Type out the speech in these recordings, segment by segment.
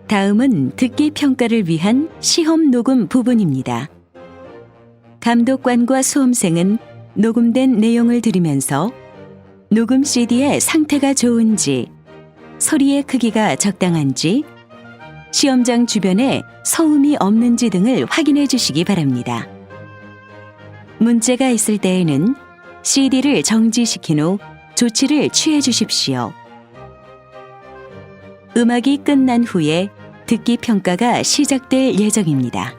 다음은 듣기 평가를 위한 시험 녹음 부분입니다. 감독관과 수험생은 녹음된 내용을 들으면서 녹음 CD의 상태가 좋은지, 소리의 크기가 적당한지, 시험장 주변에 소음이 없는지 등을 확인해 주시기 바랍니다. 문제가 있을 때에는 CD를 정지시킨 후 조치를 취해 주십시오. 음악이 끝난 후에 듣기 평가가 시작될 예정입니다.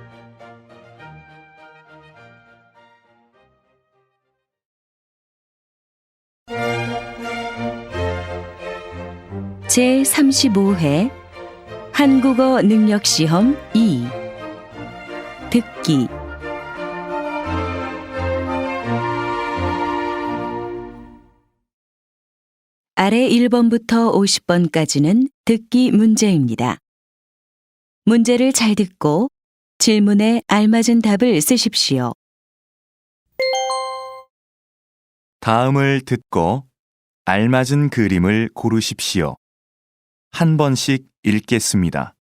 제35회 한국어 능력 시험 2 듣기 아래 1번부터 50번까지는 듣기 문제입니다. 문제를 잘 듣고 질문에 알맞은 답을 쓰십시오. 다음을 듣고 알맞은 그림을 고르십시오. 한 번씩 읽겠습니다.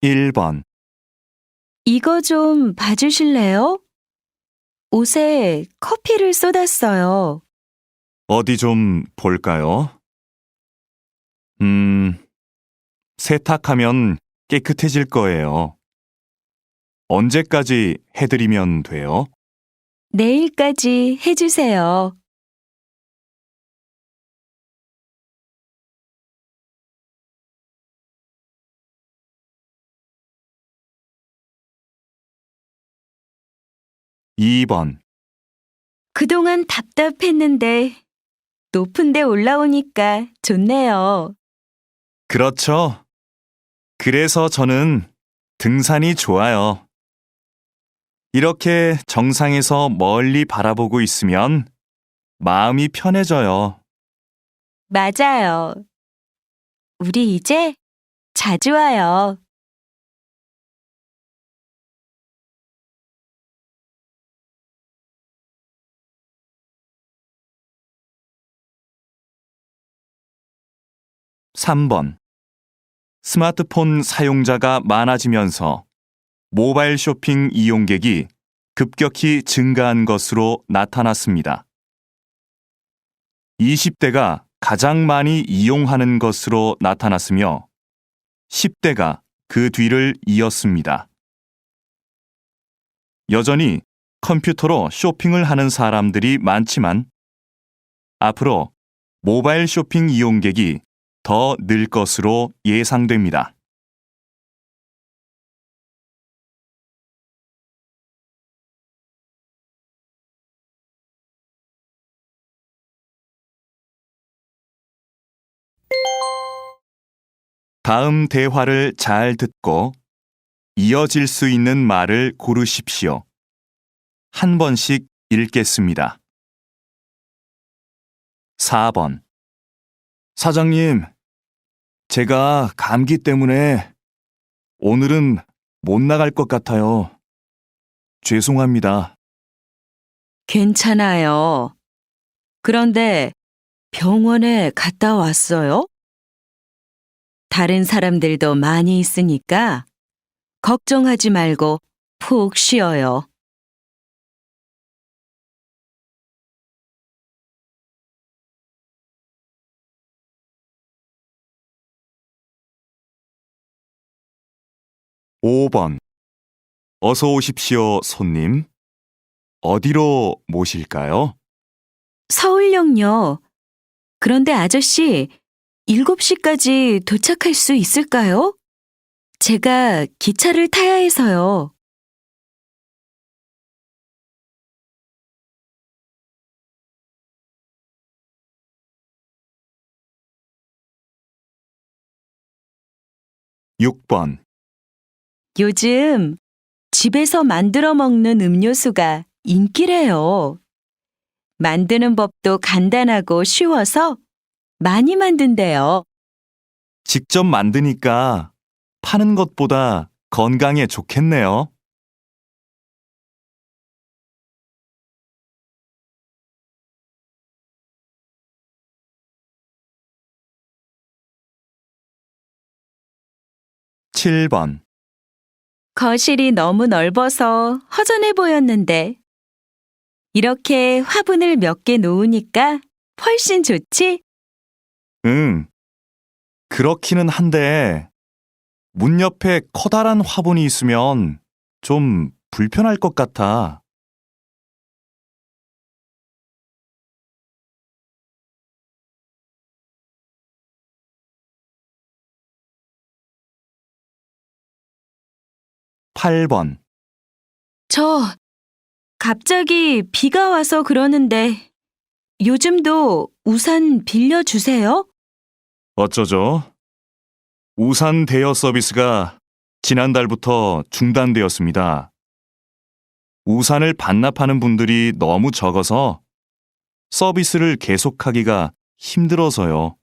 1번, 이거 좀 봐주실래요? 옷에 커피를 쏟았어요. 어디 좀 볼까요? 세탁하면 깨끗해질 거예요. 언제까지 해드리면 돼요? 내일까지 해주세요. 2번, 그동안 답답했는데 높은 데 올라오니까 좋네요. 그렇죠. 그래서 저는 등산이 좋아요. 이렇게 정상에서 멀리 바라보고 있으면 마음이 편해져요. 맞아요. 우리 이제 자주 와요. 3번. 스마트폰 사용자가 많아지면서 모바일 쇼핑 이용객이 급격히 증가한 것으로 나타났습니다. 20대가 가장 많이 이용하는 것으로 나타났으며 10대가 그 뒤를 이었습니다. 여전히 컴퓨터로 쇼핑을 하는 사람들이 많지만 앞으로 모바일 쇼핑 이용객이 더 늘 것으로 예상됩니다. 다음 대화를 잘 듣고 이어질 수 있는 말을 고르십시오. 한 번씩 읽겠습니다. 4번. 사장님, 제가 감기 때문에 오늘은 못 나갈 것 같아요. 죄송합니다. 괜찮아요. 그런데 병원에 갔다 왔어요? 다른 사람들도 많이 있으니까 걱정하지 말고 푹 쉬어요. 5번. 어서 오십시오, 손님. 어디로 모실까요? 서울역요. 그런데 아저씨, 7시까지 도착할 수 있을까요? 제가 기차를 타야 해서요. 6번. 요즘 집에서 만들어 먹는 음료수가 인기래요. 만드는 법도 간단하고 쉬워서 많이 만든대요. 직접 만드니까 파는 것보다 건강에 좋겠네요. 7번. 거실이 너무 넓어서 허전해 보였는데 이렇게 화분을 몇 개 놓으니까 훨씬 좋지? 응. 그렇기는 한데, 문 옆에 커다란 화분이 있으면 좀 불편할 것 같아. 8번. 저 갑자기 비가 와서 그러는데 요즘도 우산 빌려주세요? 어쩌죠? 우산 대여 서비스가 지난달부터 중단되었습니다. 우산을 반납하는 분들이 너무 적어서 서비스를 계속하기가 힘들어서요.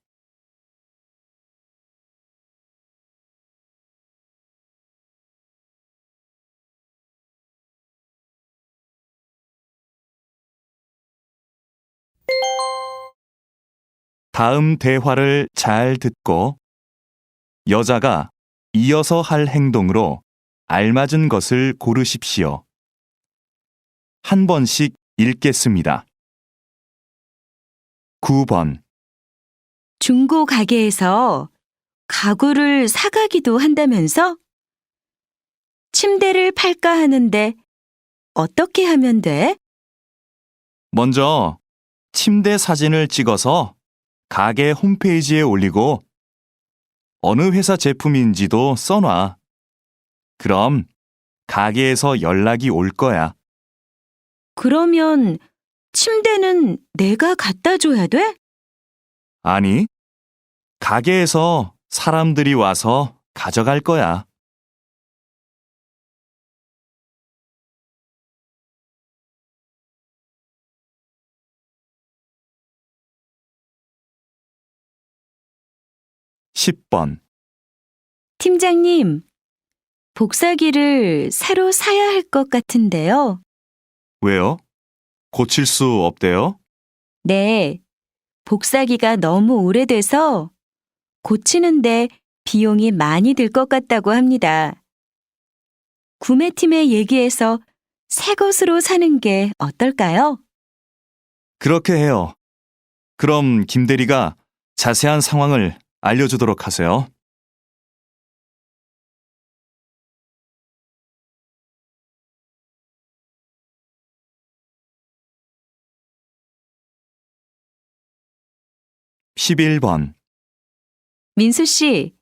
다음 대화를 잘 듣고 여자가 이어서 할 행동으로 알맞은 것을 고르십시오. 한 번씩 읽겠습니다. 9번. 중고 가게에서 가구를 사가기도 한다면서? 침대를 팔까 하는데 어떻게 하면 돼? 먼저 침대 사진을 찍어서 가게 홈페이지에 올리고 어느 회사 제품인지도 써놔. 그럼 가게에서 연락이 올 거야. 그러면 침대는 내가 갖다 줘야 돼? 아니, 가게에서 사람들이 와서 가져갈 거야. 10번. 팀장님, 복사기를 새로 사야 할 것 같은데요. 왜요? 고칠 수 없대요? 네, 복사기가 너무 오래돼서 고치는데 비용이 많이 들 것 같다고 합니다. 구매팀에 얘기해서 새 것으로 사는 게 어떨까요? 그렇게 해요. 그럼 김 대리가 자세한 상황을 알려주도록 하세요. (11번) 민수 씨,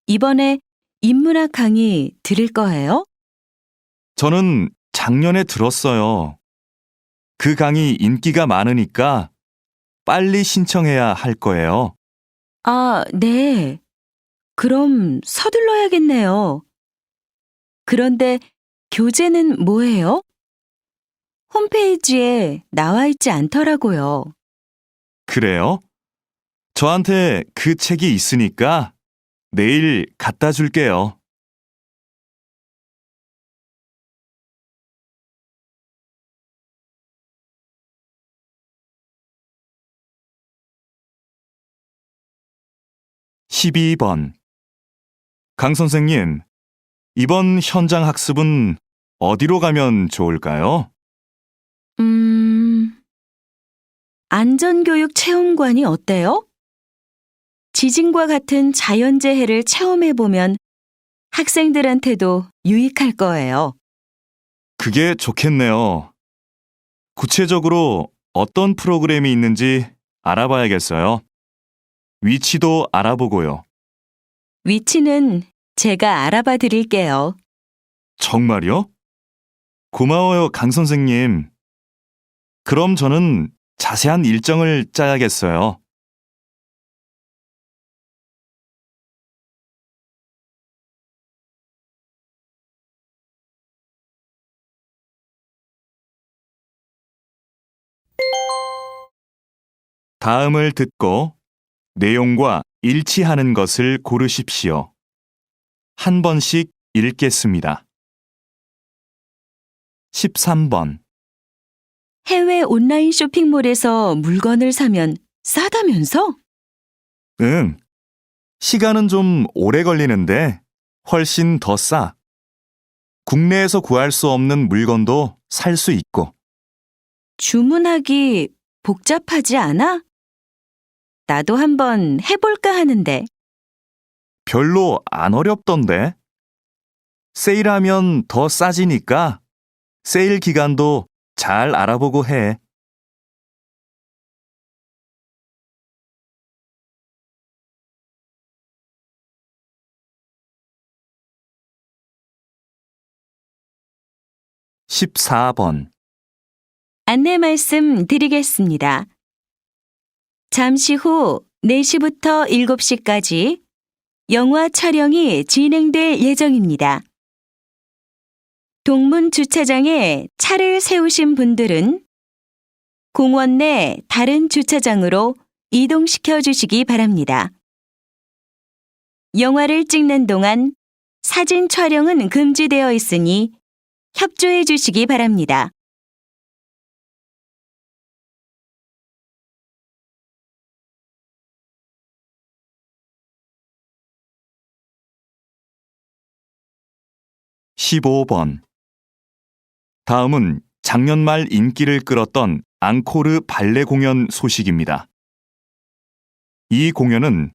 이번에 인문학 강의 들을 거예요? 저는 작년에 들었어요. 그 강의 인기가 많으니까 빨리 신청해야 할 거예요. 아, 네. 그럼 서둘러야겠네요. 그런데 교재는 뭐예요? 홈페이지에 나와 있지 않더라고요. 그래요? 저한테 그 책이 있으니까 내일 갖다 줄게요. (12번) 강 선생님, 이번 현장 학습은 어디로 가면 좋을까요? 안전교육 체험관이 어때요? 지진과 같은 자연재해를 체험해보면 학생들한테도 유익할 거예요. 그게 좋겠네요. 구체적으로 어떤 프로그램이 있는지 알아봐야겠어요. 위치도 알아보고요. 위치는 제가 알아봐 드릴게요. 정말요? 고마워요, 강 선생님. 그럼 저는 자세한 일정을 짜야겠어요. 다음을 듣고 내용과 일치하는 것을 고르십시오. 한 번씩 읽겠습니다. 13번. 해외 온라인 쇼핑몰에서 물건을 사면 싸다면서? 응. 시간은 좀 오래 걸리는데 훨씬 더 싸. 국내에서 구할 수 없는 물건도 살 수 있고. 주문하기 복잡하지 않아? 나도 한번 해볼까 하는데. 별로 안 어렵던데. 세일하면 더 싸지니까 세일 기간도 잘 알아보고 해. (14번) 안내 말씀 드리겠습니다. 잠시 후 4시부터 7시까지 영화 촬영이 진행될 예정입니다. 동문 주차장에 차를 세우신 분들은 공원 내 다른 주차장으로 이동시켜 주시기 바랍니다. 영화를 찍는 동안 사진 촬영은 금지되어 있으니 협조해 주시기 바랍니다. (15번) 다음은 작년 말 인기를 끌었던 앙코르 발레 공연 소식입니다. 이 공연은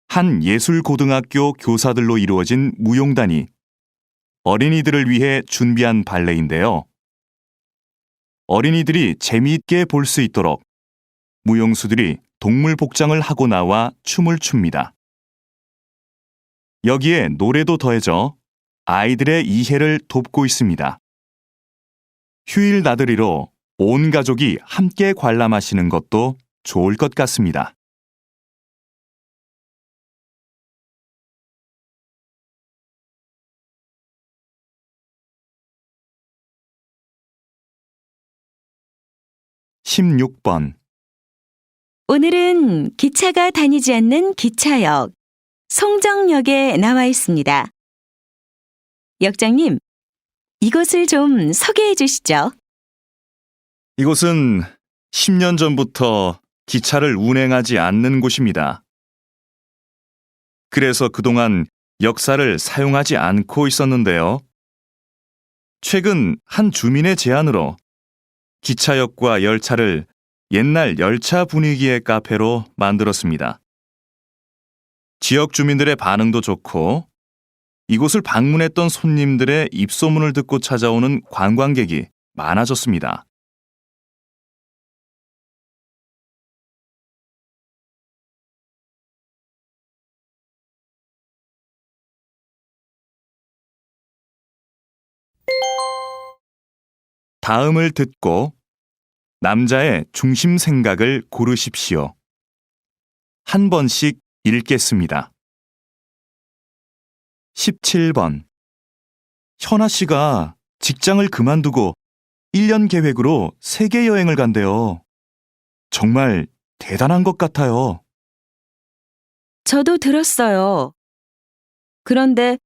한 예술고등학교 교사들로 이루어진 무용단이 어린이들을 위해 준비한 발레인데요. 어린이들이 재미있게 볼 수 있도록 무용수들이 동물 복장을 하고 나와 춤을 춥니다. 여기에 노래도 더해져 아이들의 이해를 돕고 있습니다. 휴일 나들이로 온 가족이 함께 관람하시는 것도 좋을 것 같습니다. (16번) 오늘은 기차가 다니지 않는 기차역, 송정역에 나와 있습니다. 역장님, 이곳을 좀 소개해 주시죠. 이곳은 10년 전부터 기차를 운행하지 않는 곳입니다. 그래서 그동안 역사를 사용하지 않고 있었는데요. 최근 한 주민의 제안으로 기차역과 열차를 옛날 열차 분위기의 카페로 만들었습니다. 지역 주민들의 반응도 좋고 이곳을 방문했던 손님들의 입소문을 듣고 찾아오는 관광객이 많아졌습니다. 다음을 듣고 남자의 중심 생각을 고르십시오. 한 번씩 읽겠습니다. 17번 현아 씨가 직장을 그만두고 1년 계획으로 세계 여행을 간대요. 정말 대단한 것 같아요. 저도 들었어요. 그런데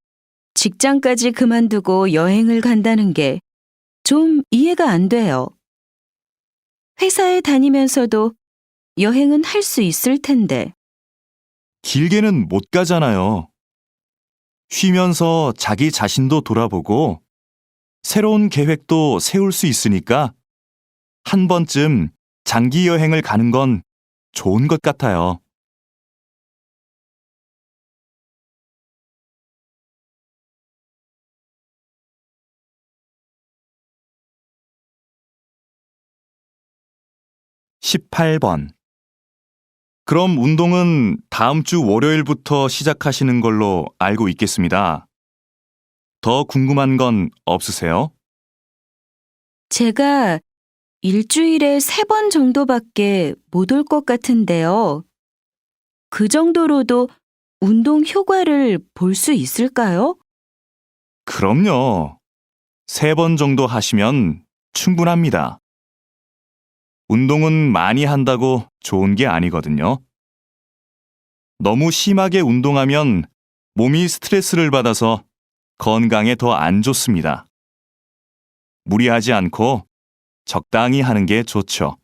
직장까지 그만두고 여행을 간다는 게 좀 이해가 안 돼요. 회사에 다니면서도 여행은 할 수 있을 텐데. 길게는 못 가잖아요. 쉬면서 자기 자신도 돌아보고 새로운 계획도 세울 수 있으니까 한 번쯤 장기 여행을 가는 건 좋은 것 같아요. (18번) 그럼 운동은 다음 주 월요일부터 시작하시는 걸로 알고 있겠습니다. 더 궁금한 건 없으세요? 제가 일주일에 3번 정도밖에 못 올 것 같은데요. 그 정도로도 운동 효과를 볼 수 있을까요? 그럼요. 3번 정도 하시면 충분합니다. 운동은 많이 한다고 좋은 게 아니거든요. 너무 심하게 운동하면 몸이 스트레스를 받아서 건강에 더 안 좋습니다. 무리하지 않고 적당히 하는 게 좋죠.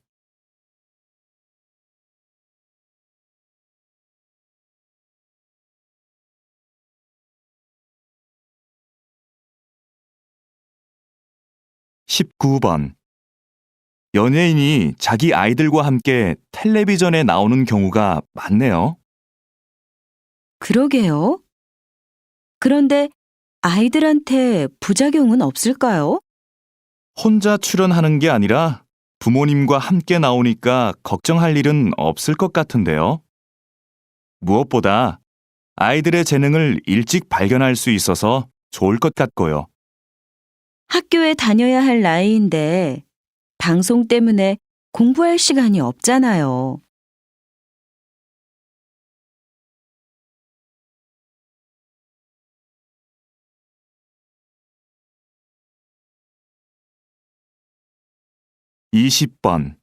19번. 연예인이 자기 아이들과 함께 텔레비전에 나오는 경우가 많네요. 그러게요. 그런데 아이들한테 부작용은 없을까요? 혼자 출연하는 게 아니라 부모님과 함께 나오니까 걱정할 일은 없을 것 같은데요. 무엇보다 아이들의 재능을 일찍 발견할 수 있어서 좋을 것 같고요. 학교에 다녀야 할 나이인데 방송 때문에 공부할 시간이 없잖아요. 이십 번.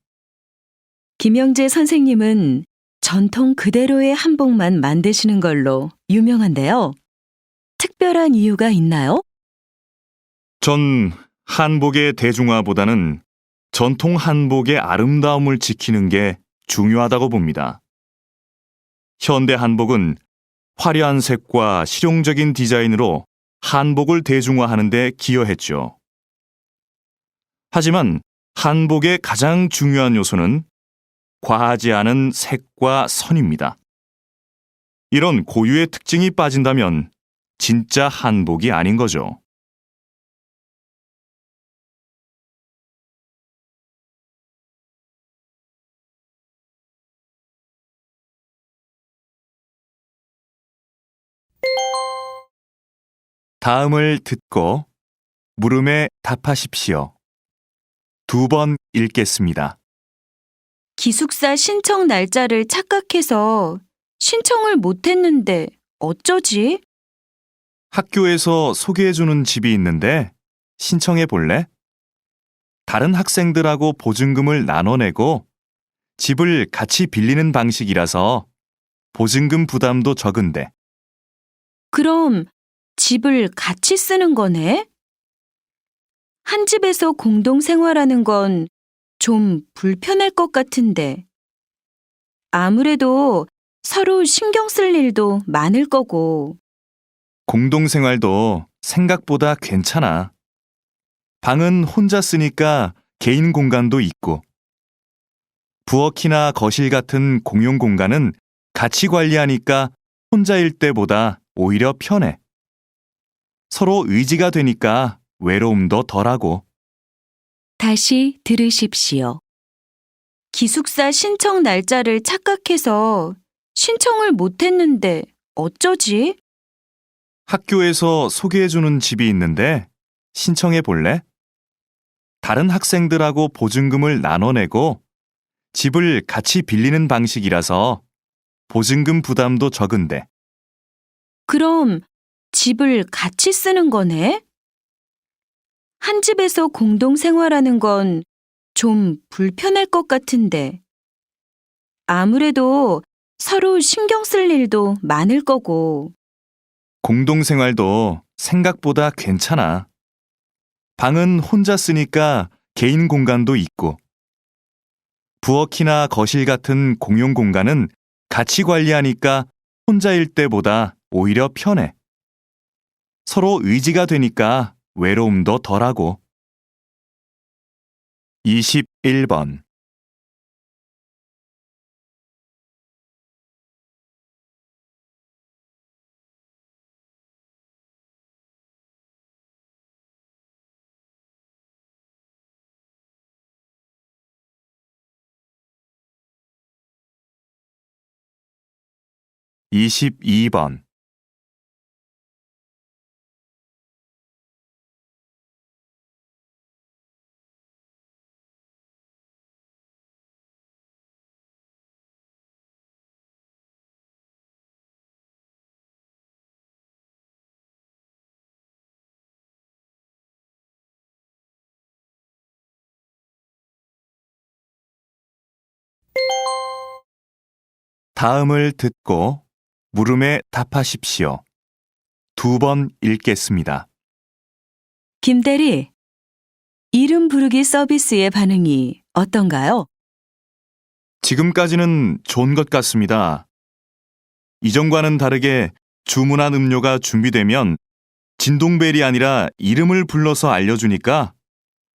김영재 선생님은 전통 그대로의 한복만 만드시는 걸로 유명한데요. 특별한 이유가 있나요? 전 한복의 대중화보다는 전통 한복의 아름다움을 지키는 게 중요하다고 봅니다. 현대 한복은 화려한 색과 실용적인 디자인으로 한복을 대중화하는 데 기여했죠. 하지만 한복의 가장 중요한 요소는 과하지 않은 색과 선입니다. 이런 고유의 특징이 빠진다면 진짜 한복이 아닌 거죠. 다음을 듣고 물음에 답하십시오. 2번 읽겠습니다. 기숙사 신청 날짜를 착각해서 신청을 못했는데 어쩌지? 학교에서 소개해주는 집이 있는데 신청해 볼래? 다른 학생들하고 보증금을 나눠내고 집을 같이 빌리는 방식이라서 보증금 부담도 적은데. 그럼 집을 같이 쓰는 거네? 한 집에서 공동 생활하는 건 좀 불편할 것 같은데. 아무래도 서로 신경 쓸 일도 많을 거고. 공동생활도 생각보다 괜찮아. 방은 혼자 쓰니까 개인 공간도 있고. 부엌이나 거실 같은 공용 공간은 같이 관리하니까 혼자일 때보다 오히려 편해. 서로 의지가 되니까 외로움도 덜하고. 다시 들으십시오. 기숙사 신청 날짜를 착각해서 신청을 못했는데 어쩌지? 학교에서 소개해주는 집이 있는데 신청해 볼래? 다른 학생들하고 보증금을 나눠내고 집을 같이 빌리는 방식이라서 보증금 부담도 적은데. 그럼 집을 같이 쓰는 거네? 한 집에서 공동 생활하는 건 좀 불편할 것 같은데. 아무래도 서로 신경 쓸 일도 많을 거고. 공동생활도 생각보다 괜찮아. 방은 혼자 쓰니까 개인 공간도 있고. 부엌이나 거실 같은 공용 공간은 같이 관리하니까 혼자일 때보다 오히려 편해. 서로 의지가 되니까 외로움도 덜하고. 21번. 이십이 번. 다음을 듣고 물음에 답하십시오. 2번 읽겠습니다. 김대리, 이름 부르기 서비스의 반응이 어떤가요? 지금까지는 좋은 것 같습니다. 이전과는 다르게 주문한 음료가 준비되면 진동벨이 아니라 이름을 불러서 알려주니까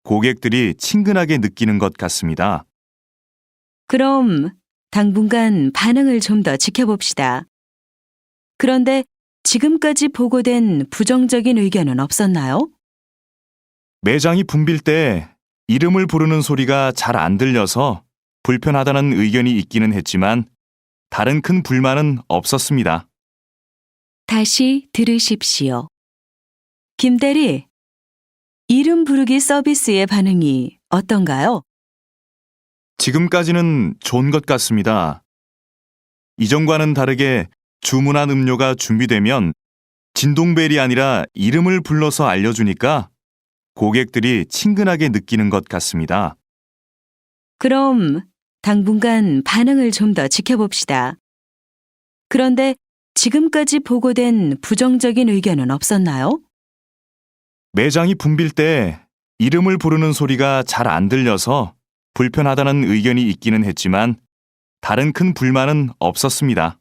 고객들이 친근하게 느끼는 것 같습니다. 그럼 당분간 반응을 좀 더 지켜봅시다. 그런데 지금까지 보고된 부정적인 의견은 없었나요? 매장이 붐빌 때 이름을 부르는 소리가 잘 안 들려서 불편하다는 의견이 있기는 했지만 다른 큰 불만은 없었습니다. 다시 들으십시오. 김대리, 이름 부르기 서비스의 반응이 어떤가요? 지금까지는 좋은 것 같습니다. 이전과는 다르게 주문한 음료가 준비되면 진동벨이 아니라 이름을 불러서 알려주니까 고객들이 친근하게 느끼는 것 같습니다. 그럼 당분간 반응을 좀 더 지켜봅시다. 그런데 지금까지 보고된 부정적인 의견은 없었나요? 매장이 붐빌 때 이름을 부르는 소리가 잘 안 들려서 불편하다는 의견이 있기는 했지만 다른 큰 불만은 없었습니다.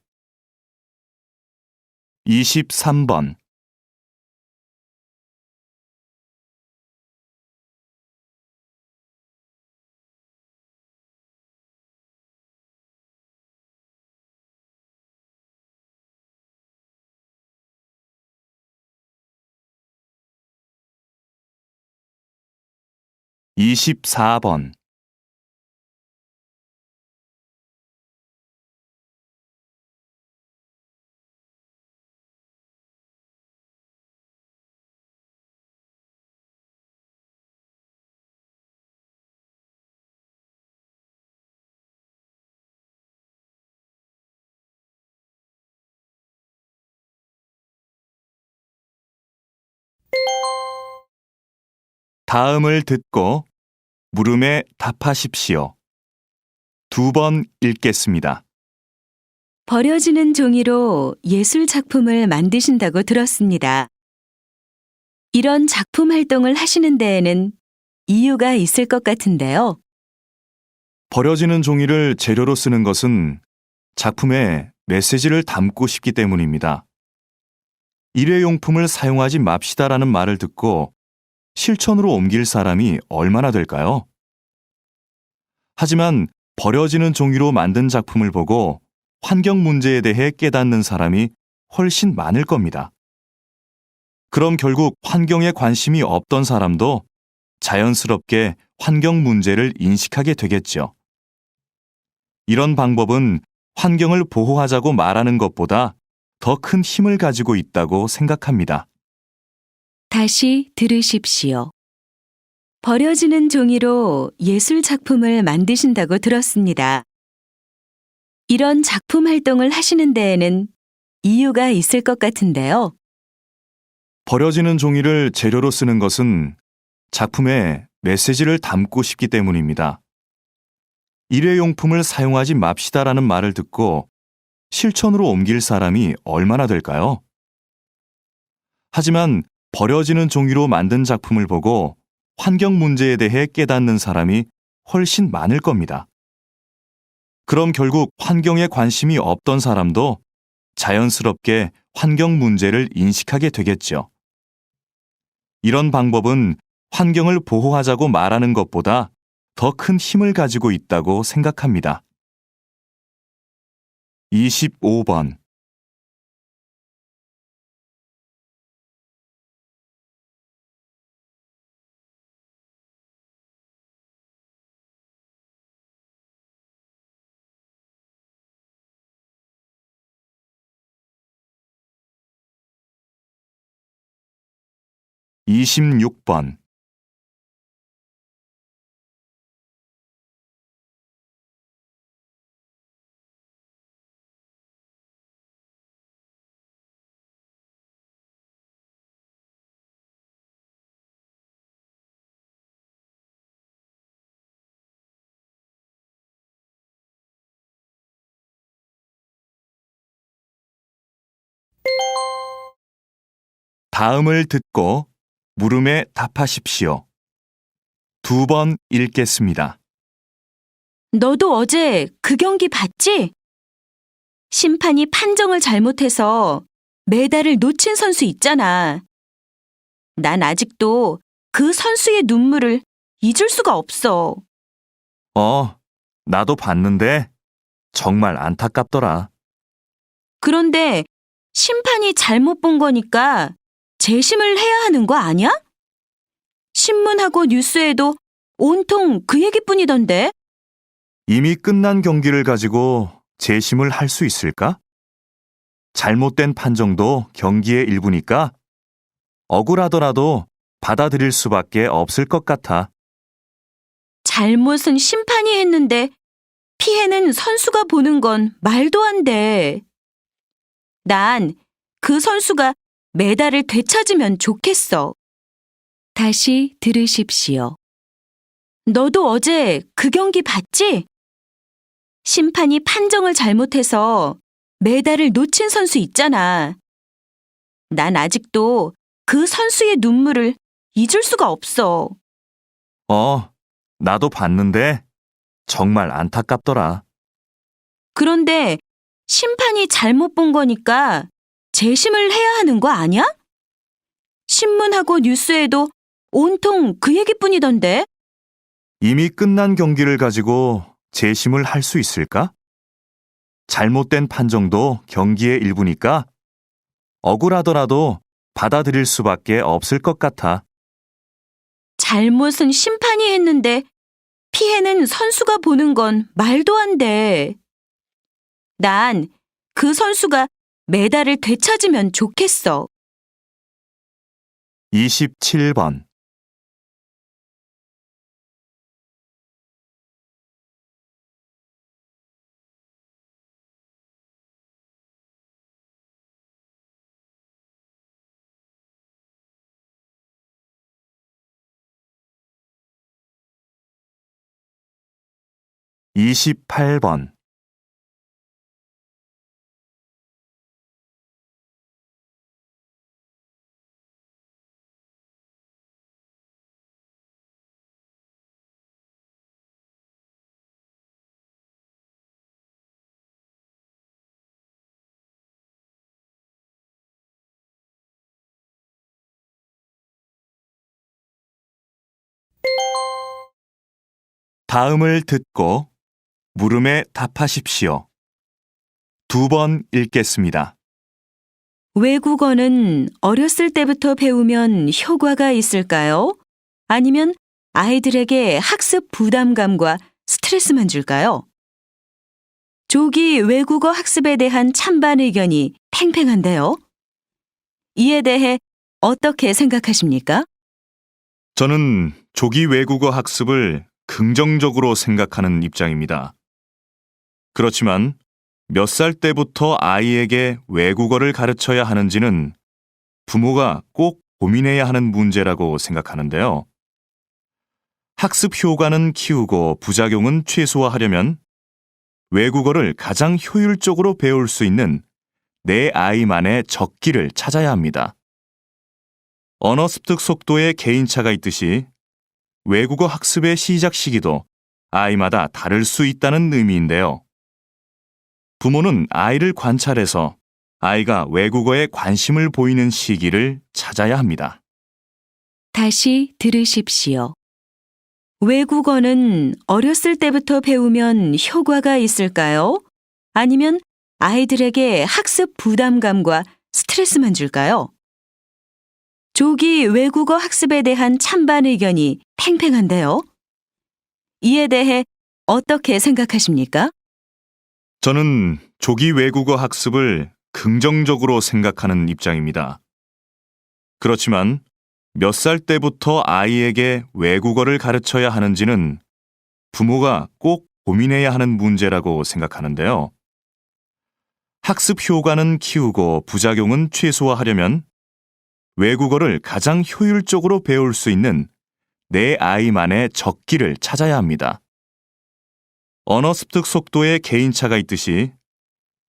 23번. 이십사 번. 다음을 듣고 물음에 답하십시오. 2번 읽겠습니다. 버려지는 종이로 예술 작품을 만드신다고 들었습니다. 이런 작품 활동을 하시는 데에는 이유가 있을 것 같은데요. 버려지는 종이를 재료로 쓰는 것은 작품에 메시지를 담고 싶기 때문입니다. 일회용품을 사용하지 맙시다라는 말을 듣고 실천으로 옮길 사람이 얼마나 될까요? 하지만 버려지는 종이로 만든 작품을 보고 환경 문제에 대해 깨닫는 사람이 훨씬 많을 겁니다. 그럼 결국 환경에 관심이 없던 사람도 자연스럽게 환경 문제를 인식하게 되겠죠. 이런 방법은 환경을 보호하자고 말하는 것보다 더 큰 힘을 가지고 있다고 생각합니다. 다시 들으십시오. 버려지는 종이로 예술 작품을 만드신다고 들었습니다. 이런 작품 활동을 하시는 데에는 이유가 있을 것 같은데요. 버려지는 종이를 재료로 쓰는 것은 작품에 메시지를 담고 싶기 때문입니다. 일회용품을 사용하지 맙시다라는 말을 듣고 실천으로 옮길 사람이 얼마나 될까요? 하지만 버려지는 종이로 만든 작품을 보고 환경 문제에 대해 깨닫는 사람이 훨씬 많을 겁니다. 그럼 결국 환경에 관심이 없던 사람도 자연스럽게 환경 문제를 인식하게 되겠죠. 이런 방법은 환경을 보호하자고 말하는 것보다 더 큰 힘을 가지고 있다고 생각합니다. 25번. 이십육 번. 다음을 듣고 물음에 답하십시오. 2번 읽겠습니다. 너도 어제 그 경기 봤지? 심판이 판정을 잘못해서 메달을 놓친 선수 있잖아. 난 아직도 그 선수의 눈물을 잊을 수가 없어. 나도 봤는데 정말 안타깝더라. 그런데 심판이 잘못 본 거니까 재심을 해야 하는 거 아니야? 신문하고 뉴스에도 온통 그 얘기뿐이던데. 이미 끝난 경기를 가지고 재심을 할 수 있을까? 잘못된 판정도 경기의 일부니까 억울하더라도 받아들일 수밖에 없을 것 같아. 잘못은 심판이 했는데 피해는 선수가 보는 건 말도 안 돼. 난 그 선수가 메달을 되찾으면 좋겠어. 다시 들으십시오. 너도 어제 그 경기 봤지? 심판이 판정을 잘못해서 메달을 놓친 선수 있잖아. 난 아직도 그 선수의 눈물을 잊을 수가 없어. 나도 봤는데 정말 안타깝더라. 그런데 심판이 잘못 본 거니까 재심을 해야 하는 거 아니야? 신문하고 뉴스에도 온통 그 얘기뿐이던데. 이미 끝난 경기를 가지고 재심을 할 수 있을까? 잘못된 판정도 경기의 일부니까 억울하더라도 받아들일 수밖에 없을 것 같아. 잘못은 심판이 했는데 피해는 선수가 보는 건 말도 안 돼. 난 그 선수가 메달을 되찾으면 좋겠어. 27번. (28번) 다음을 듣고 물음에 답하십시오. 2번 읽겠습니다. 외국어는 어렸을 때부터 배우면 효과가 있을까요? 아니면 아이들에게 학습 부담감과 스트레스만 줄까요? 조기 외국어 학습에 대한 찬반 의견이 팽팽한데요. 이에 대해 어떻게 생각하십니까? 저는 조기 외국어 학습을 긍정적으로 생각하는 입장입니다. 그렇지만 몇 살 때부터 아이에게 외국어를 가르쳐야 하는지는 부모가 꼭 고민해야 하는 문제라고 생각하는데요. 학습 효과는 키우고 부작용은 최소화하려면 외국어를 가장 효율적으로 배울 수 있는 내 아이만의 적기를 찾아야 합니다. 언어 습득 속도에 개인차가 있듯이 외국어 학습의 시작 시기도 아이마다 다를 수 있다는 의미인데요. 부모는 아이를 관찰해서 아이가 외국어에 관심을 보이는 시기를 찾아야 합니다. 다시 들으십시오. 외국어는 어렸을 때부터 배우면 효과가 있을까요? 아니면 아이들에게 학습 부담감과 스트레스만 줄까요? 조기 외국어 학습에 대한 찬반 의견이 팽팽한데요. 이에 대해 어떻게 생각하십니까? 저는 조기 외국어 학습을 긍정적으로 생각하는 입장입니다. 그렇지만 몇 살 때부터 아이에게 외국어를 가르쳐야 하는지는 부모가 꼭 고민해야 하는 문제라고 생각하는데요. 학습 효과는 키우고 부작용은 최소화하려면 외국어를 가장 효율적으로 배울 수 있는 내 아이만의 적기를 찾아야 합니다. 언어 습득 속도에 개인차가 있듯이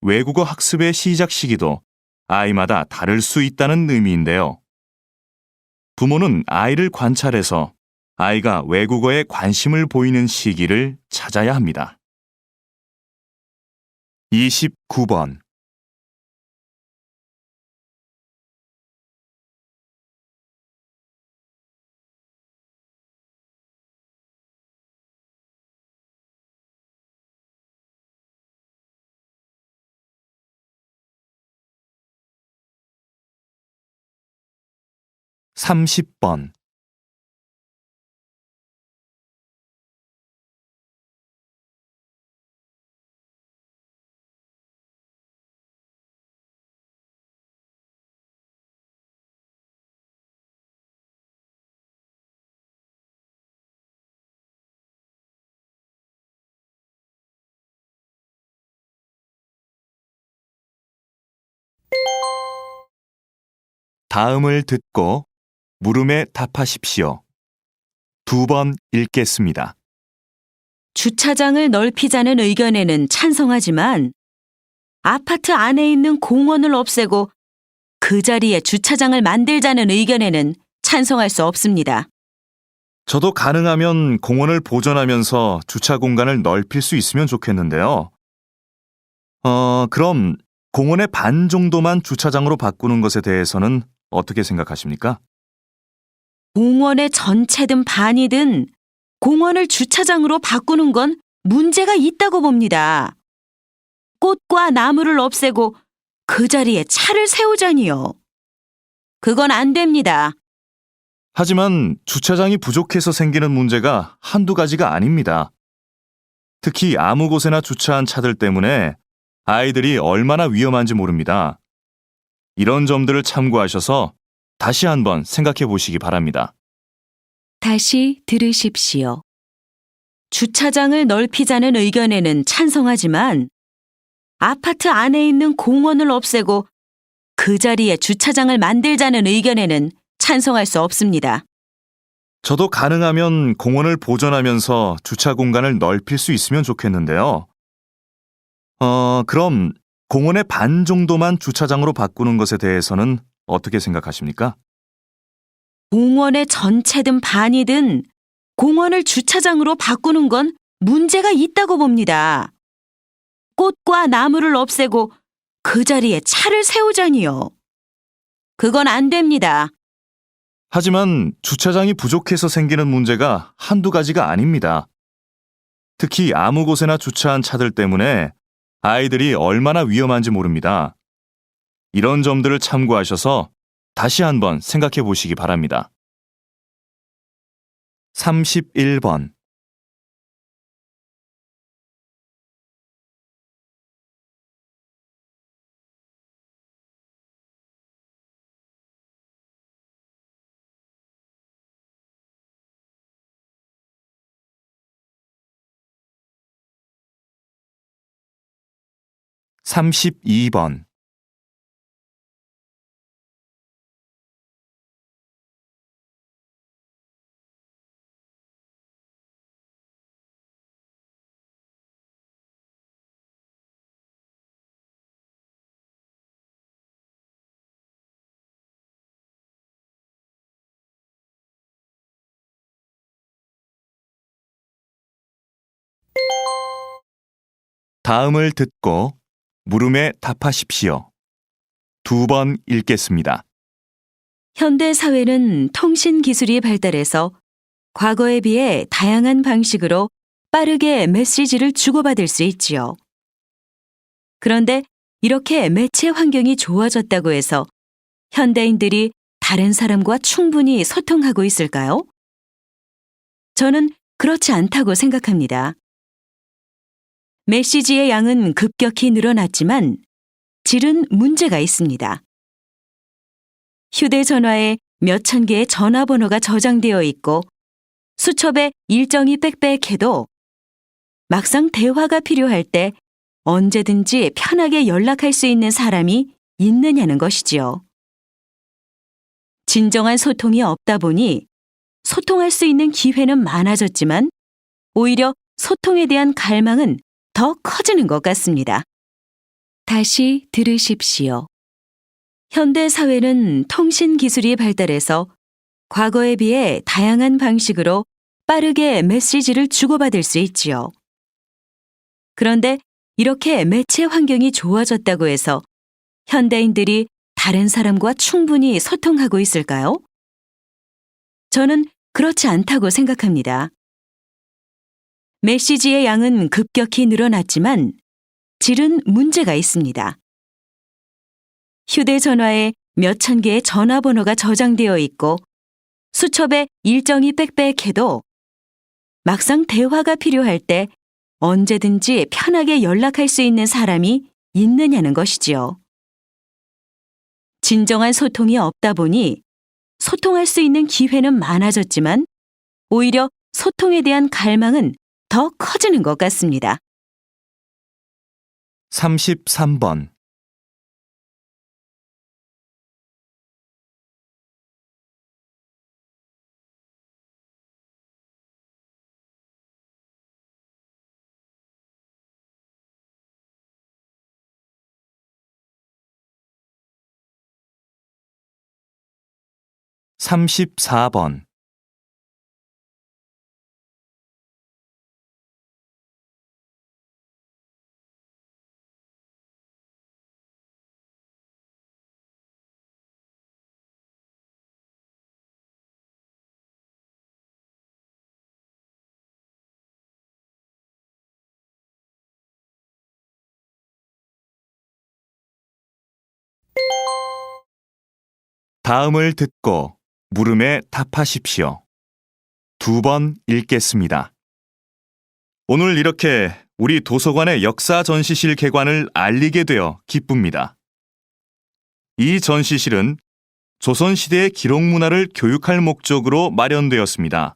외국어 학습의 시작 시기도 아이마다 다를 수 있다는 의미인데요. 부모는 아이를 관찰해서 아이가 외국어에 관심을 보이는 시기를 찾아야 합니다. 29번. 30번. 다음을 듣고 물음에 답하십시오. 2번 읽겠습니다. 주차장을 넓히자는 의견에는 찬성하지만 아파트 안에 있는 공원을 없애고 그 자리에 주차장을 만들자는 의견에는 찬성할 수 없습니다. 저도 가능하면 공원을 보존하면서 주차 공간을 넓힐 수 있으면 좋겠는데요. 그럼 공원의 반 정도만 주차장으로 바꾸는 것에 대해서는 어떻게 생각하십니까? 공원의 전체든 반이든 공원을 주차장으로 바꾸는 건 문제가 있다고 봅니다. 꽃과 나무를 없애고 그 자리에 차를 세우자니요. 그건 안 됩니다. 하지만 주차장이 부족해서 생기는 문제가 한두 가지가 아닙니다. 특히 아무 곳에나 주차한 차들 때문에 아이들이 얼마나 위험한지 모릅니다. 이런 점들을 참고하셔서 다시 한번 생각해 보시기 바랍니다. 다시 들으십시오. 주차장을 넓히자는 의견에는 찬성하지만 아파트 안에 있는 공원을 없애고 그 자리에 주차장을 만들자는 의견에는 찬성할 수 없습니다. 저도 가능하면 공원을 보존하면서 주차 공간을 넓힐 수 있으면 좋겠는데요. 그럼 공원의 반 정도만 주차장으로 바꾸는 것에 대해서는 어떻게 생각하십니까? 공원의 전체든 반이든 공원을 주차장으로 바꾸는 건 문제가 있다고 봅니다. 꽃과 나무를 없애고 그 자리에 차를 세우자니요. 그건 안 됩니다. 하지만 주차장이 부족해서 생기는 문제가 한두 가지가 아닙니다. 특히 아무 곳에나 주차한 차들 때문에 아이들이 얼마나 위험한지 모릅니다. 이런 점들을 참고하셔서 다시 한번 생각해 보시기 바랍니다. 31번. (32번) 다음을 듣고 물음에 답하십시오. 2번 읽겠습니다. 현대 사회는 통신 기술이 발달해서 과거에 비해 다양한 방식으로 빠르게 메시지를 주고받을 수 있지요. 그런데 이렇게 매체 환경이 좋아졌다고 해서 현대인들이 다른 사람과 충분히 소통하고 있을까요? 저는 그렇지 않다고 생각합니다. 메시지의 양은 급격히 늘어났지만 질은 문제가 있습니다. 휴대전화에 몇천 개의 전화번호가 저장되어 있고 수첩에 일정이 빽빽해도 막상 대화가 필요할 때 언제든지 편하게 연락할 수 있는 사람이 있느냐는 것이지요. 진정한 소통이 없다 보니 소통할 수 있는 기회는 많아졌지만 오히려 소통에 대한 갈망은 더 커지는 것 같습니다. 다시 들으십시오. 현대 사회는 통신 기술이 발달해서 과거에 비해 다양한 방식으로 빠르게 메시지를 주고받을 수 있지요. 그런데 이렇게 매체 환경이 좋아졌다고 해서 현대인들이 다른 사람과 충분히 소통하고 있을까요? 저는 그렇지 않다고 생각합니다. 메시지의 양은 급격히 늘어났지만 질은 문제가 있습니다. 휴대전화에 몇천 개의 전화번호가 저장되어 있고 수첩에 일정이 빽빽해도 막상 대화가 필요할 때 언제든지 편하게 연락할 수 있는 사람이 있느냐는 것이지요. 진정한 소통이 없다 보니 소통할 수 있는 기회는 많아졌지만 오히려 소통에 대한 갈망은 더 커지는 것 같습니다. 33번. 34번. '다음을 듣고 물음에 답하십시오. 2번 읽겠습니다. 오늘 이렇게 우리 도서관의 역사 전시실 개관을 알리게 되어 기쁩니다. 이 전시실은 조선시대의 기록 문화를 교육할 목적으로 마련되었습니다.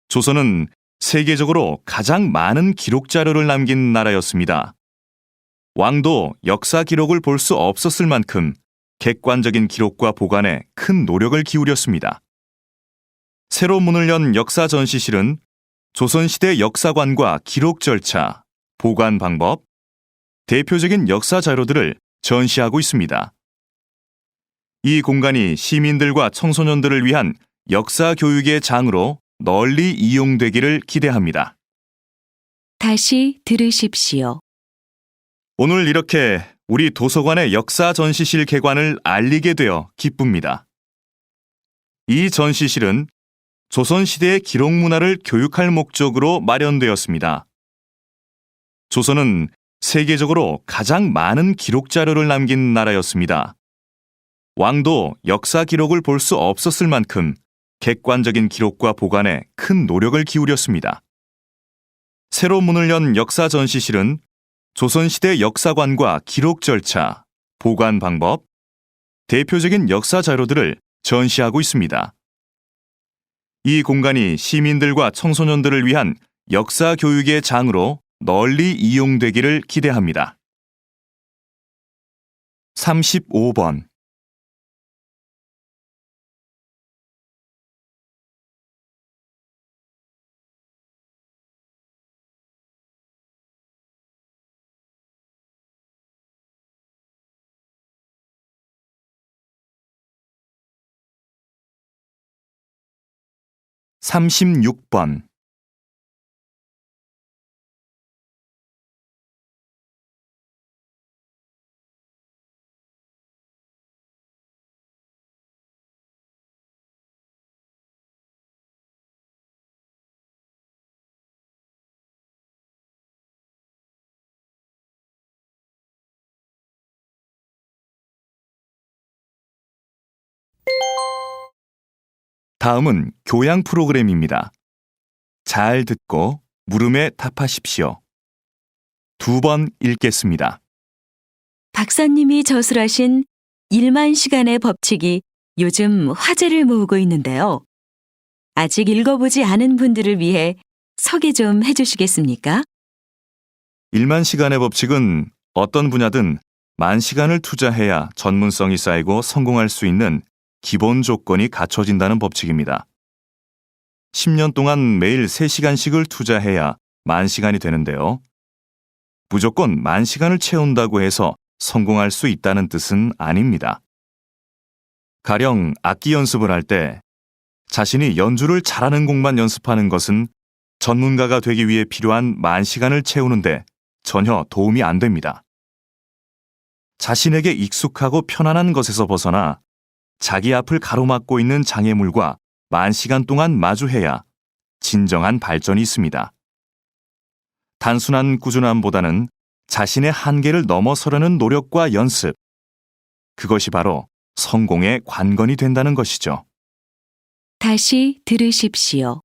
조선은 세계적으로 가장 많은 기록 자료를 남긴 나라였습니다. 왕도 역사 기록을 볼 수 없었을 만큼 객관적인 기록과 보관에 큰 노력을 기울였습니다. 새로 문을 연 역사 전시실은 조선시대 역사관과 기록 절차, 보관 방법, 대표적인 역사 자료들을 전시하고 있습니다. 이 공간이 시민들과 청소년들을 위한 역사 교육의 장으로 널리 이용되기를 기대합니다. 다시 들으십시오. 오늘 이렇게 우리 도서관의 역사 전시실 개관을 알리게 되어 기쁩니다. 이 전시실은 조선시대의 기록 문화를 교육할 목적으로 마련되었습니다. 조선은 세계적으로 가장 많은 기록 자료를 남긴 나라였습니다. 왕도 역사 기록을 볼 수 없었을 만큼 객관적인 기록과 보관에 큰 노력을 기울였습니다. 새로 문을 연 역사 전시실은 조선시대 역사관과 기록 절차, 보관 방법, 대표적인 역사 자료들을 전시하고 있습니다. 이 공간이 시민들과 청소년들을 위한 역사 교육의 장으로 널리 이용되기를 기대합니다. 35번. 36번. '다음은 교양 프로그램입니다. 잘 듣고 물음에 답하십시오. 2번 읽겠습니다. 박사님이 저술하신 1만 시간의 법칙이 요즘 화제를 모으고 있는데요. 아직 읽어보지 않은 분들을 위해 소개 좀 해주시겠습니까? 1만 시간의 법칙은 어떤 분야든 10,000시간을 투자해야 전문성이 쌓이고 성공할 수 있는 기본 조건이 갖춰진다는 법칙입니다. 10년 동안 매일 3시간씩을 투자해야 10,000시간이 되는데요. 무조건 10,000시간을 채운다고 해서 성공할 수 있다는 뜻은 아닙니다. 가령 악기 연습을 할 때 자신이 연주를 잘하는 곡만 연습하는 것은 전문가가 되기 위해 필요한 10,000시간을 채우는데 전혀 도움이 안 됩니다. 자신에게 익숙하고 편안한 것에서 벗어나 자기 앞을 가로막고 있는 장애물과 10,000시간 동안 마주해야 진정한 발전이 있습니다. 단순한 꾸준함보다는 자신의 한계를 넘어서려는 노력과 연습, 그것이 바로 성공의 관건이 된다는 것이죠. 다시 들으십시오.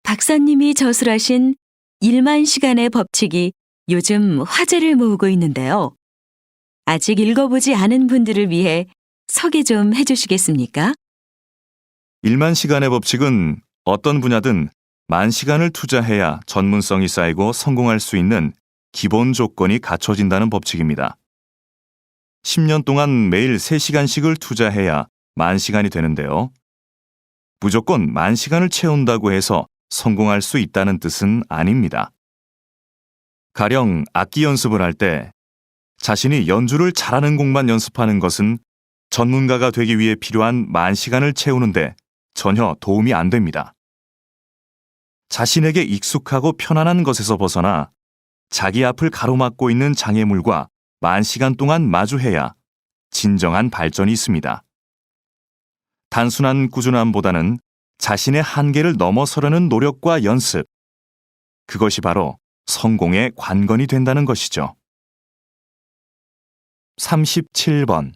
박사님이 저술하신 1만 시간의 법칙이 요즘 화제를 모으고 있는데요. 아직 읽어보지 않은 분들을 위해 소개 좀 해주시겠습니까? 1만 시간의 법칙은 어떤 분야든 만 시간을 투자해야 전문성이 쌓이고 성공할 수 있는 기본 조건이 갖춰진다는 법칙입니다. 10년 동안 매일 3시간씩을 투자해야 만 시간이 되는데요. 무조건 만 시간을 채운다고 해서 성공할 수 있다는 뜻은 아닙니다. 가령 악기 연습을 할 때 자신이 연주를 잘하는 곡만 연습하는 것은 전문가가 되기 위해 필요한 만 시간을 채우는데 전혀 도움이 안 됩니다. 자신에게 익숙하고 편안한 것에서 벗어나 자기 앞을 가로막고 있는 장애물과 만 시간 동안 마주해야 진정한 발전이 있습니다. 단순한 꾸준함보다는 자신의 한계를 넘어서려는 노력과 연습, 그것이 바로 성공의 관건이 된다는 것이죠. 37번.